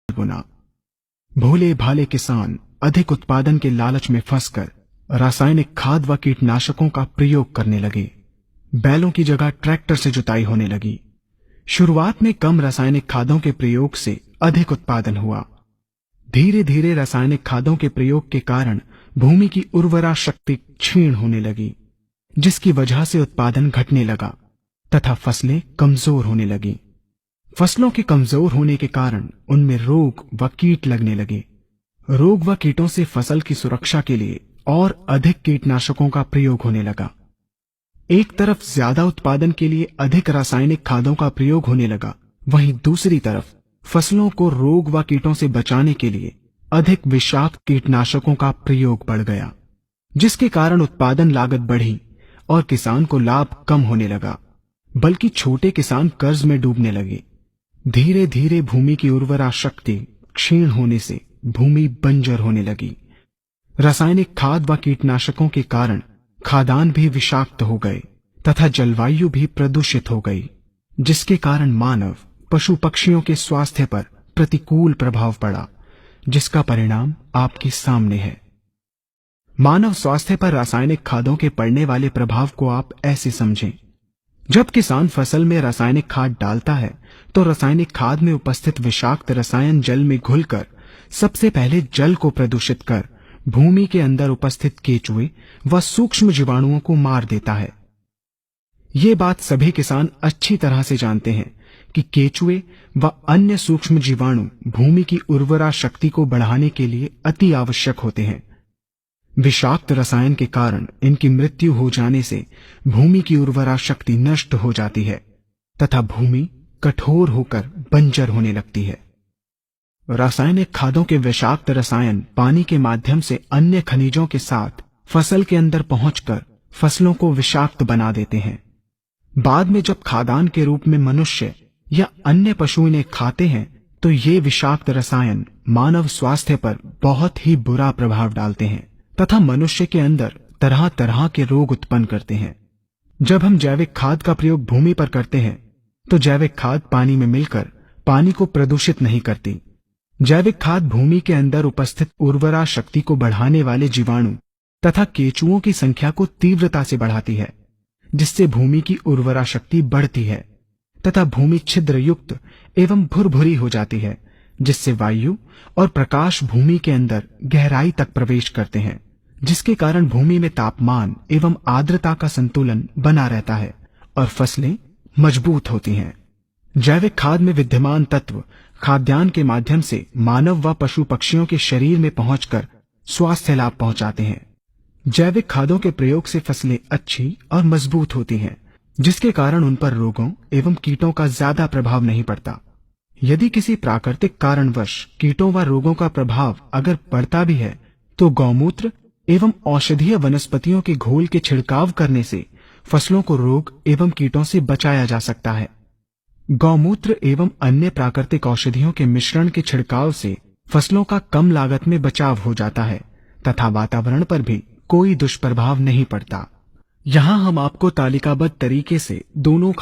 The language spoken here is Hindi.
गुना। भोले भाले किसान अधिक उत्पादन के लालच में फंसकर रासायनिक खाद व कीटनाशकों का प्रयोग करने लगे। बैलों की जगह ट्रैक्टर से जुताई होने लगी। शुरुआत में कम रासायनिक खादों के प्रयोग से अधिक उत्पादन हुआ। धीरे धीरे रासायनिक खादों के प्रयोग के कारण भूमि की उर्वरा शक्ति क्षीण होने लगी, जिसकी वजह से उत्पादन घटने लगा तथा फसलें कमजोर होने लगी। फसलों के कमजोर होने के कारण उनमें रोग व कीट लगने लगे। रोग व कीटों से फसल की सुरक्षा के लिए और अधिक कीटनाशकों का प्रयोग होने लगा। एक तरफ ज्यादा उत्पादन के लिए अधिक रासायनिक खादों का प्रयोग होने लगा, वहीं दूसरी तरफ फसलों को रोग व कीटों से बचाने के लिए अधिक विषाक्त कीटनाशकों का प्रयोग बढ़ गया, जिसके कारण उत्पादन लागत बढ़ी और किसान को लाभ कम होने लगा, बल्कि छोटे किसान कर्ज में डूबने लगे। धीरे धीरे भूमि की उर्वरा शक्ति क्षीण होने से भूमि बंजर होने लगी। रासायनिक खाद व कीटनाशकों के कारण खाद्यान्न भी विषाक्त हो गए तथा जलवायु भी प्रदूषित हो गई, जिसके कारण मानव पशु पक्षियों के स्वास्थ्य पर प्रतिकूल प्रभाव पड़ा, जिसका परिणाम आपके सामने है। मानव स्वास्थ्य पर रासायनिक खादों के पड़ने वाले प्रभाव को आप ऐसे समझें। जब किसान फसल में रासायनिक खाद डालता है तो रासायनिक खाद में उपस्थित विषाक्त रसायन जल में घुलकर सबसे पहले जल को प्रदूषित कर भूमि के अंदर उपस्थित केचुए व सूक्ष्म जीवाणुओं को मार देता है। ये बात सभी किसान अच्छी तरह से जानते हैं कि केचुए व अन्य सूक्ष्म जीवाणु भूमि की उर्वरा शक्ति को बढ़ाने के लिए अति आवश्यक होते हैं। विषाक्त रसायन के कारण इनकी मृत्यु हो जाने से भूमि की उर्वरा शक्ति नष्ट हो जाती है तथा भूमि कठोर होकर बंजर होने लगती है। रासायनिक खादों के विषाक्त रसायन पानी के माध्यम से अन्य खनिजों के साथ फसल के अंदर पहुंचकर फसलों को विषाक्त बना देते हैं। बाद में जब खाद्यान्न के रूप में मनुष्य या अन्य पशु इन्हें खाते हैं तो ये विषाक्त रसायन मानव स्वास्थ्य पर बहुत ही बुरा प्रभाव डालते हैं तथा मनुष्य के अंदर तरह तरह के रोग उत्पन्न करते हैं। जब हम जैविक खाद का प्रयोग भूमि पर करते हैं तो जैविक खाद पानी में मिलकर पानी को प्रदूषित नहीं करती। जैविक खाद भूमि के अंदर उपस्थित उर्वरा शक्ति को बढ़ाने वाले जीवाणु तथा केचुओं की संख्या को तीव्रता से बढ़ाती है, जिससे भूमि की उर्वरा शक्ति बढ़ती है तथा भूमि छिद्र युक्त एवं भुरभुरी हो जाती है, जिससे वायु और प्रकाश भूमि के अंदर गहराई तक प्रवेश करते हैं, जिसके कारण भूमि में तापमान एवं आर्द्रता का संतुलन बना रहता है और फसलें मजबूत होती हैं। जैविक खाद में विद्यमान तत्व खाद्यान्न के माध्यम से मानव व पशु पक्षियों के शरीर में पहुंचकर स्वास्थ्य लाभ पहुंचाते हैं। जैविक खादों के प्रयोग से फसलें अच्छी और मजबूत होती हैं, जिसके कारण उन पर रोगों एवं कीटों का ज्यादा प्रभाव नहीं पड़ता। यदि किसी प्राकृतिक कारणवश कीटों व रोगों का प्रभाव अगर पड़ता भी है तो गौमूत्र एवं औषधीय वनस्पतियों के घोल के छिड़काव करने से फसलों को रोग एवं कीटों से बचाया जा सकता है। गौमूत्र एवं अन्य प्राकृतिक औषधियों के मिश्रण के छिड़काव से फसलों का कम लागत में बचाव हो जाता है तथा वातावरण पर भी कोई दुष्प्रभाव नहीं पड़ता। यहाँ हम आपको तालिकाबद्ध तरीके से दोनों